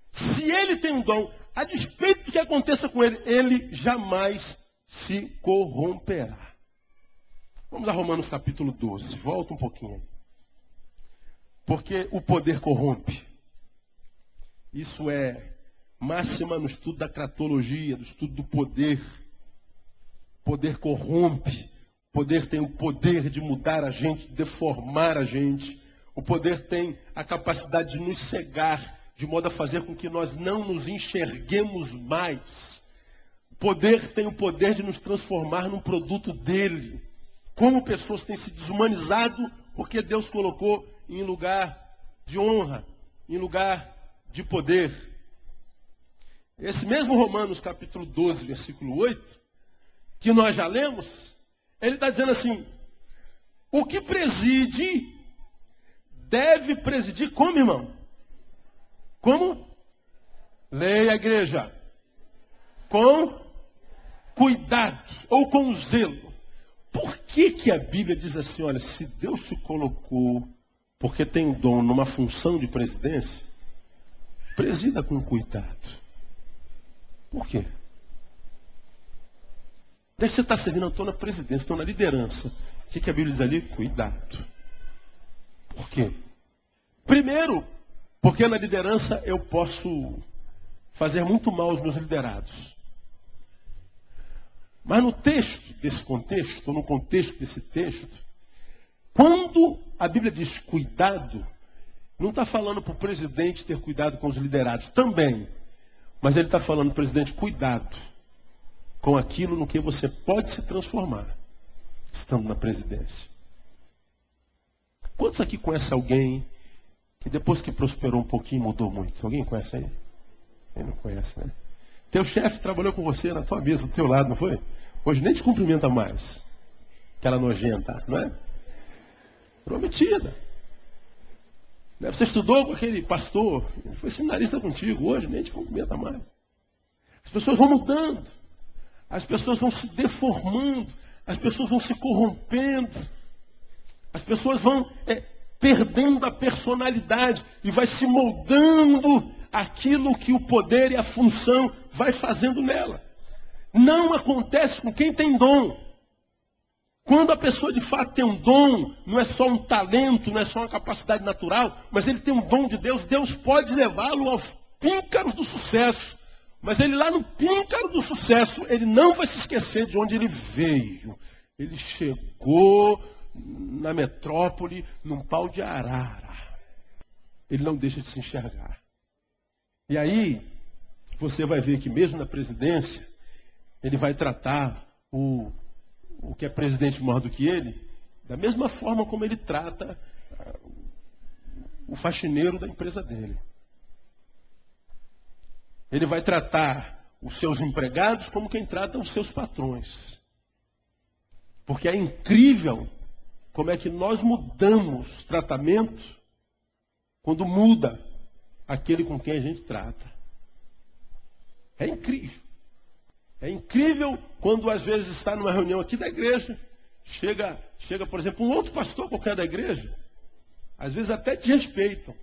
se ele tem um dom, a despeito do que aconteça com ele, ele jamais se corromperá. Vamos a Romanos capítulo 12, volta um pouquinho aí. Porque o poder corrompe. Isso é máxima no estudo da cratologia, do estudo do poder. O poder corrompe. O poder tem o poder de mudar a gente, de deformar a gente. O poder tem a capacidade de nos cegar, de modo a fazer com que nós não nos enxerguemos mais. O poder tem o poder de nos transformar num produto dele. Como pessoas têm se desumanizado porque Deus colocou em lugar de honra, em lugar de poder. Esse mesmo Romanos capítulo 12, versículo 8, que nós já lemos, ele está dizendo assim: o que preside, deve presidir como, irmão? Como? Leia a igreja. Com cuidado ou com zelo. Por que a Bíblia diz assim, olha, se Deus se colocou, porque tem um dom numa função de presidência, presida com cuidado. Por quê? Deve você estar servindo, eu estou na presidência, estou na liderança. O que a Bíblia diz ali? Cuidado. Por quê? Primeiro, porque na liderança eu posso fazer muito mal aos meus liderados. Mas no texto desse contexto, ou no contexto desse texto, quando a Bíblia diz cuidado, não está falando para o presidente ter cuidado com os liderados, também. Mas ele está falando, presidente, cuidado com aquilo no que você pode se transformar, estando na presidência. Quantos aqui conhecem alguém que depois que prosperou um pouquinho mudou muito? Alguém conhece aí? Quem não conhece, né? Teu chefe trabalhou com você na tua mesa, do teu lado, não foi? Hoje nem te cumprimenta mais. Aquela nojenta, não é? Prometida. Você estudou com aquele pastor, ele foi seminarista contigo, hoje nem te cumprimenta mais. As pessoas vão mudando, as pessoas vão se deformando, as pessoas vão se corrompendo, as pessoas vão perdendo a personalidade e vai se moldando aquilo que o poder e a função vai fazendo nela. Não acontece com quem tem dom. Quando a pessoa de fato tem um dom, não é só um talento, não é só uma capacidade natural, mas ele tem um dom de Deus, Deus pode levá-lo aos píncaros do sucesso. Mas ele lá no píncaro do sucesso, ele não vai se esquecer de onde ele veio. Ele chegou na metrópole num pau de arara. Ele não deixa de se enxergar. E aí, você vai ver que mesmo na presidência, ele vai tratar o que é presidente maior do que ele, da mesma forma como ele trata o faxineiro da empresa dele. Ele vai tratar os seus empregados como quem trata os seus patrões. Porque é incrível como é que nós mudamos tratamento quando muda aquele com quem a gente trata. É incrível. É incrível quando às vezes está numa reunião aqui da igreja, chega, por exemplo, um outro pastor qualquer da igreja, às vezes até te respeitam.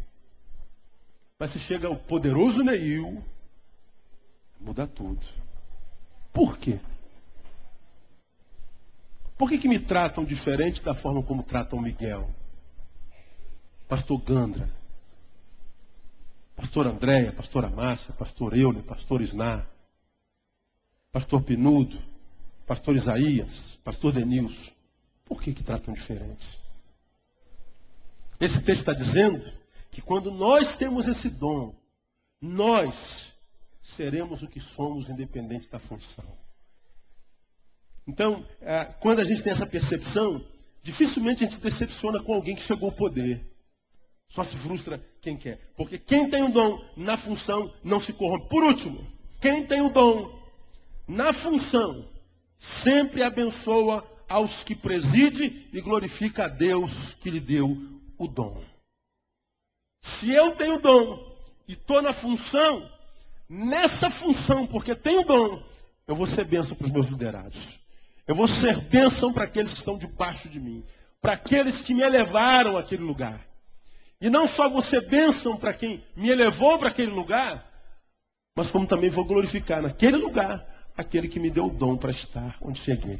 Mas se chega o poderoso Neil, muda tudo. Por quê? Por que me tratam diferente da forma como tratam Miguel? Pastor Gandra, pastor Andréia, pastora Márcia, pastor Euler, pastor Isnar, pastor Pinudo, pastor Isaías, pastor Denilson. Por que tratam diferente? Esse texto está dizendo que quando nós temos esse dom, nós seremos o que somos independente da função. Então, quando a gente tem essa percepção, dificilmente a gente se decepciona com alguém que chegou ao poder. Só se frustra quem quer. Porque quem tem o dom na função não se corrompe. Por último, quem tem o dom na função sempre abençoa aos que preside e glorifica a Deus que lhe deu o dom. Se eu tenho dom e estou na função, nessa função, porque tenho dom, eu vou ser bênção para os meus liderados. Eu vou ser bênção para aqueles que estão debaixo de mim. Para aqueles que me elevaram àquele lugar. E não só vou ser bênção para quem me elevou para aquele lugar, mas como também vou glorificar naquele lugar aquele que me deu o dom para estar onde cheguei.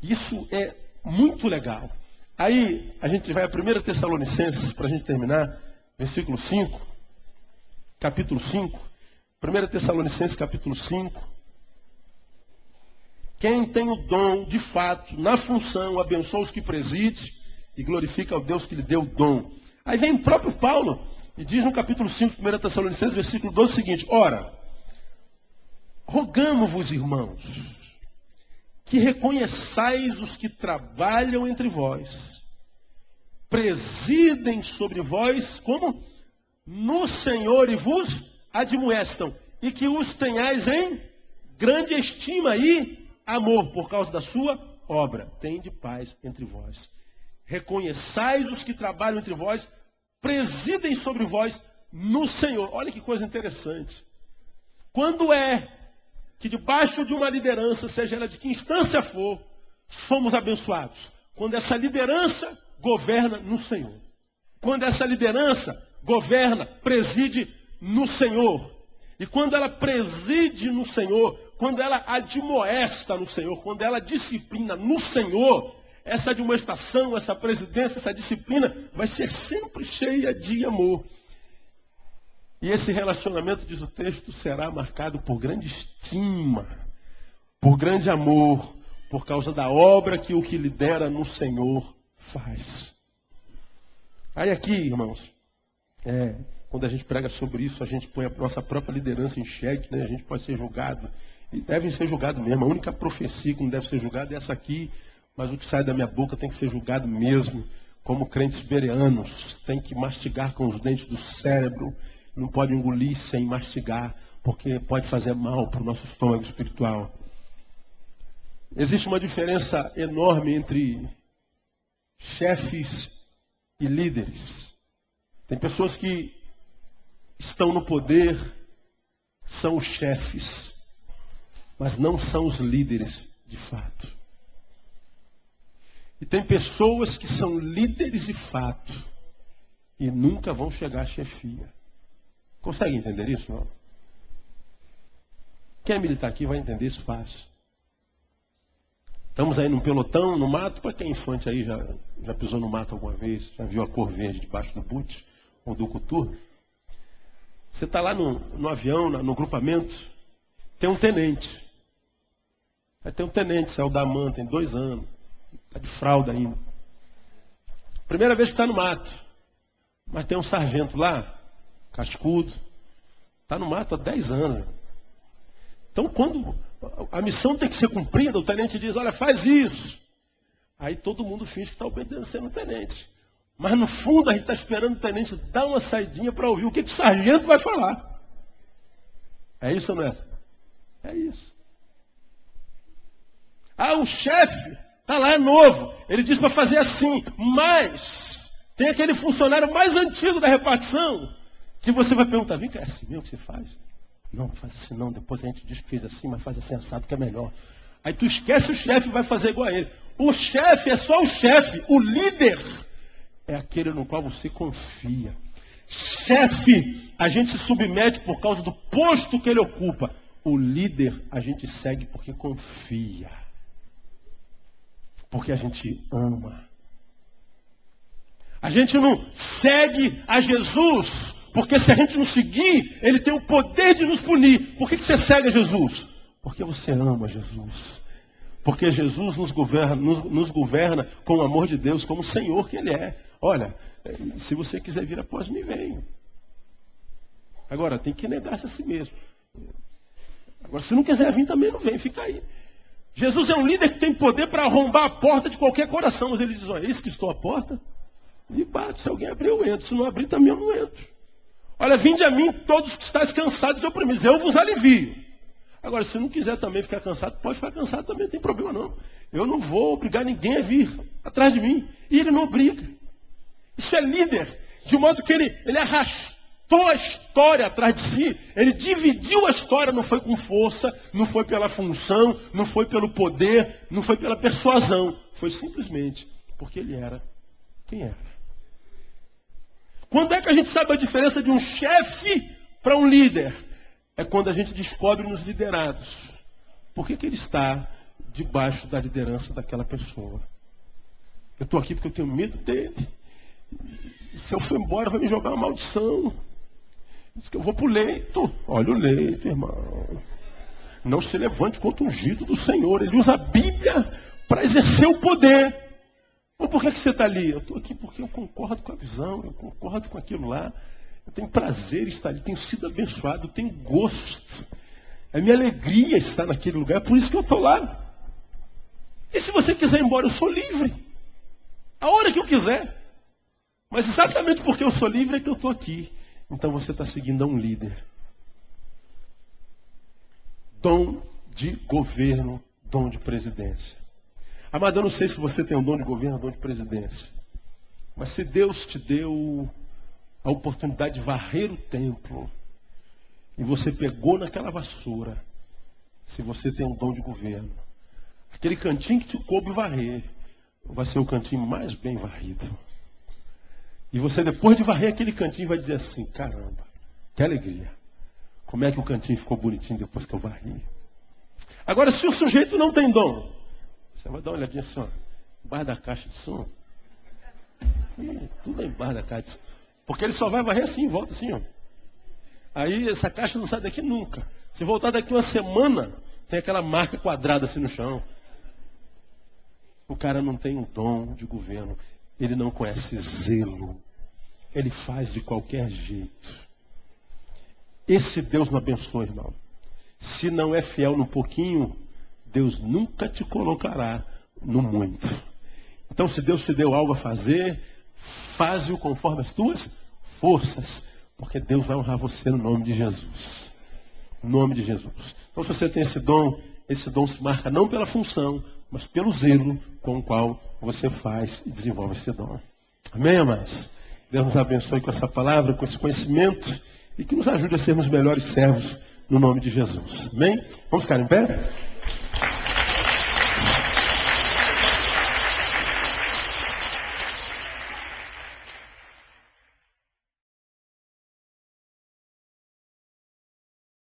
Isso é muito legal. Aí a gente vai a 1 Tessalonicenses, para a gente terminar, versículo 5, capítulo 5. 1 Tessalonicenses, capítulo 5. Quem tem o dom, de fato, na função, abençoa os que preside e glorifica ao Deus que lhe deu o dom. Aí vem o próprio Paulo E diz no capítulo 5, 1 Tessalonicenses, versículo 12 o seguinte: ora, rogamo-vos, irmãos, que reconheçais os que trabalham entre vós, presidem sobre vós, como? No Senhor, e vos admoestam, e que os tenhais em grande estima e amor, por causa da sua obra. Tende paz entre vós. Reconheçais os que trabalham entre vós, presidem sobre vós no Senhor. Olha que coisa interessante. Quando é que debaixo de uma liderança, seja ela de que instância for, somos abençoados? Quando essa liderança governa no Senhor. Quando essa liderança governa, preside no Senhor. E quando ela preside no Senhor, quando ela admoesta no Senhor, quando ela disciplina no Senhor, essa admoestação, essa presidência, essa disciplina vai ser sempre cheia de amor. E esse relacionamento, diz o texto, será marcado por grande estima, por grande amor, por causa da obra que o que lidera no Senhor faz. Aí aqui, irmãos, quando a gente prega sobre isso, a gente põe a nossa própria liderança em xeque, né? A gente pode ser julgado, e devem ser julgados mesmo. A única profecia que não deve ser julgada é essa aqui, mas o que sai da minha boca tem que ser julgado mesmo, como crentes bereanos, tem que mastigar com os dentes do cérebro, não pode engolir sem mastigar, porque pode fazer mal para o nosso estômago espiritual. Existe uma diferença enorme entre chefes e líderes. Tem pessoas que estão no poder, são os chefes, mas não são os líderes de fato. E tem pessoas que são líderes de fato e nunca vão chegar à chefia. Consegue entender isso? Não? Quem é militar aqui vai entender isso fácil. Estamos aí num pelotão, no mato. Para quem é infante aí, já pisou no mato alguma vez, já viu a cor verde debaixo do boot ou do coturno? Você está lá no avião, no grupamento, tem um tenente. Aí tem um tenente, saiu da AMAN, tem 2 anos, está de fralda ainda. Primeira vez que está no mato, mas tem um sargento lá, cascudo, está no mato há 10 anos. Então, quando a missão tem que ser cumprida, o tenente diz, olha, faz isso. Aí todo mundo finge que está obedecendo o tenente. Mas no fundo a gente está esperando o tenente dar uma saidinha para ouvir o que o sargento vai falar. É isso ou não é? É isso. Ah, o chefe está lá, é novo. Ele diz para fazer assim. Mas tem aquele funcionário mais antigo da repartição que você vai perguntar, vem cá, é assim mesmo que você faz? Não, faz assim não, depois a gente diz que fez assim, mas faz assim assado que é melhor. Aí tu esquece o chefe e vai fazer igual a ele. O chefe é só o chefe, o líder é aquele no qual você confia. Chefe, a gente se submete por causa do posto que ele ocupa. O líder a gente segue porque confia. Porque a gente ama. A gente não segue a Jesus porque se a gente não seguir, ele tem o poder de nos punir. Por que você segue a Jesus? Porque você ama Jesus. Porque Jesus nos governa com o amor de Deus, como o Senhor que Ele é. Olha, se você quiser vir após mim, venha. Agora, tem que negar-se a si mesmo. Agora, se não quiser vir também, não vem, fica aí. Jesus é um líder que tem poder para arrombar a porta de qualquer coração. Mas ele diz, olha, eis que estou à porta e bate. Se alguém abrir, eu entro. Se não abrir, também eu não entro. Olha, vinde a mim todos que estáis cansados e oprimidos, eu vos alivio. Agora, se não quiser também ficar cansado, pode ficar cansado também, não tem problema não. Eu não vou obrigar ninguém a vir atrás de mim. E ele não obriga. Isso é líder. De modo que ele arrastou a história atrás de si. Ele dividiu a história, não foi com força, não foi pela função, não foi pelo poder, não foi pela persuasão. Foi simplesmente porque ele era quem era. Quando é que a gente sabe a diferença de um chefe para um líder? É quando a gente descobre nos liderados. Por que ele está debaixo da liderança daquela pessoa? Eu estou aqui porque eu tenho medo dele. Se eu for embora, vai me jogar uma maldição. Diz que eu vou para o leito. Olha o leito, irmão. Não se levante contra o ungido do Senhor. Ele usa a Bíblia para exercer o poder. Ou por que você está ali? Eu estou aqui porque eu concordo com a visão, eu concordo com aquilo lá. Eu tenho prazer em estar ali, tenho sido abençoado, tenho gosto. A minha alegria está naquele lugar, é por isso que eu estou lá. E se você quiser ir embora, eu sou livre. A hora que eu quiser. Mas exatamente porque eu sou livre é que eu estou aqui. Então você está seguindo a um líder. Dom de governo, dom de presidência. Amado, eu não sei se você tem um dom de governo, dom de presidência. Mas se Deus te deu a oportunidade de varrer o templo, e você pegou naquela vassoura, se você tem um dom de governo, aquele cantinho que te coube varrer, vai ser o cantinho mais bem varrido. E você, depois de varrer aquele cantinho, vai dizer assim: caramba, que alegria. Como é que o cantinho ficou bonitinho depois que eu varri? Agora, se o sujeito não tem dom, você vai dar uma olhadinha assim, ó, embaixo da caixa de som. Tudo é embaixo da caixa de som. Porque ele só vai varrer assim, volta assim, ó. Aí essa caixa não sai daqui nunca. Se voltar daqui uma semana, tem aquela marca quadrada assim no chão. O cara não tem um dom de governo. Ele não conhece zelo. Ele faz de qualquer jeito. Esse Deus não abençoa, irmão. Se não é fiel no pouquinho, Deus nunca te colocará no muito. Então, se Deus te deu algo a fazer, faze-o conforme as tuas forças. Porque Deus vai honrar você no nome de Jesus. No nome de Jesus. Então, se você tem esse dom se marca não pela função, mas pelo zelo com o qual você faz e desenvolve esse dom. Amém, amados? Deus nos abençoe com essa palavra, com esse conhecimento, e que nos ajude a sermos melhores servos no nome de Jesus. Amém? Vamos ficar em pé?